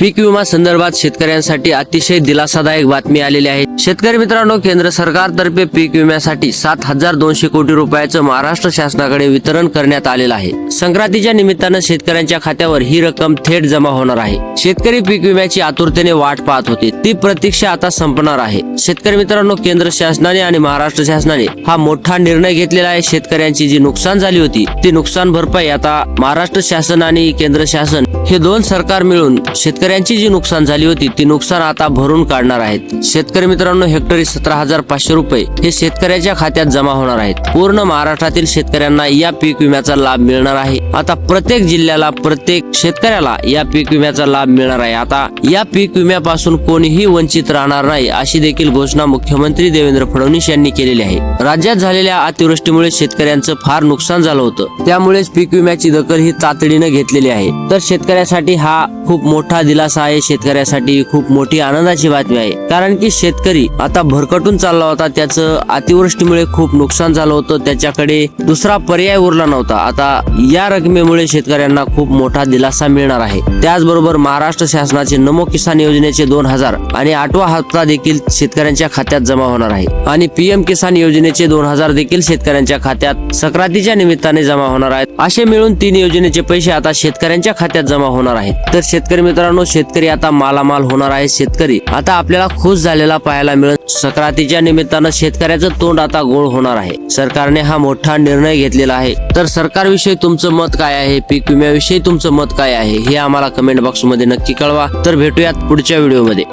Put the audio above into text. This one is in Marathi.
पीक विमा संदर्भात शेतकऱ्यांसाठी अतिशय दिलासादायक बातमी आलेली आहे। शेतकरी मित्रांनो, केंद्र सरकारतर्फे पीक विम्यासाठी 7,200 कोटी रुपयाचं महाराष्ट्र शासनाकडे वितरण करण्यात आलेलं आहे। संक्रांतीच्या निमित्तानं शेतकऱ्यांच्या खात्यावर ही रक्कम थेट जमा होणार आहे। शेतकरी पीक विम्याची आतुरतेने वाट पाहत होते, ती प्रतीक्षा आता संपणार आहे। शेतकरी मित्रांनो, केंद्र शासनाने आणि महाराष्ट्र शासनाने हा मोठा निर्णय घेतलेला आहे। शेतकऱ्यांची जी नुकसान झाली होती ती नुकसान भरपाई आता महाराष्ट्र शासन आणि केंद्र शासन हे दोन सरकार मिळून शेतकऱ्यांची जी नुकसान झाली होती ती नुकसान आता भरून काढणार आहेत। शेतकरी मित्रांनो, हेक्टरी 17,500 रुपये हे शेतकऱ्याच्या खात्यात जमा होणार आहेत। पूर्ण महाराष्ट्रातील शेतकऱ्यांना या पीक विम्याचा लाभ मिळणार आहे। आता प्रत्येक जिल्ह्याला, प्रत्येक शेतकऱ्याला या पीक विम्याचा लाभ मिळणार आहे। आता या पीक विम्यापासून कोणीही वंचित राहणार नाही, अशी देखील घोषणा मुख्यमंत्री देवेंद्र फडणवीस यांनी केलेली आहे। राज्यात झालेल्या अतिवृष्टीमुळे शेतकऱ्यांचं फार नुकसान झालं होतं, त्यामुळेच पीक विम्याची दखल ही तातडीने घेतलेली आहे। तर शेतकऱ्यासाठी हा खूप मोठा दिलासा आहे। शेतकऱ्यासाठी खूप मोठी आनंदाची बातमी आहे, कारण की शेतकरी आता भरकटून चालला होता। त्याचं अतिवृष्टीमुळे खूप नुकसान झालं होतं, त्याच्याकडे दुसरा पर्याय उरला नव्हता। आता या रकमेमुळे शेतकऱ्यांना खूप मोठा दिलासा मिळणार आहे। त्याचबरोबर महाराष्ट्र शासनाचे नमो किसान योजनेचे 2,000 आणि 8वा हप्ता देखील शेतकऱ्यांच्या खात्यात जमा होणार आहे आणि पीएम किसान योजनेचे 2,000 देखील शेतकऱ्यांच्या खात्यात संक्रांतीच्या निमित्ताने जमा होणार आहेत। असे मिळून 3 योजनेचे पैसे आता शेतकऱ्यांच्या खात्यात जमा होणार आहेत। तर शेतकरी मित्रांनो, शेतकरी आता मालामाल होणार आहे। शेतकरी आता आपल्याला खुश झालेला पाहायला मिळेल। संक्रांतीच्या निमित्तानं शेतकऱ्याचं तोंड आता गोड होणार आहे। सरकारने हा मोठा निर्णय घेतलेला आहे। तर सरकारविषयी तुमचं मत काय आहे, पीक विम्याविषयी तुमचं मत काय आहे, हे आम्हाला कमेंट बॉक्स मध्ये नक्की कळवा। तर भेटूयात पुढच्या व्हिडिओमध्ये।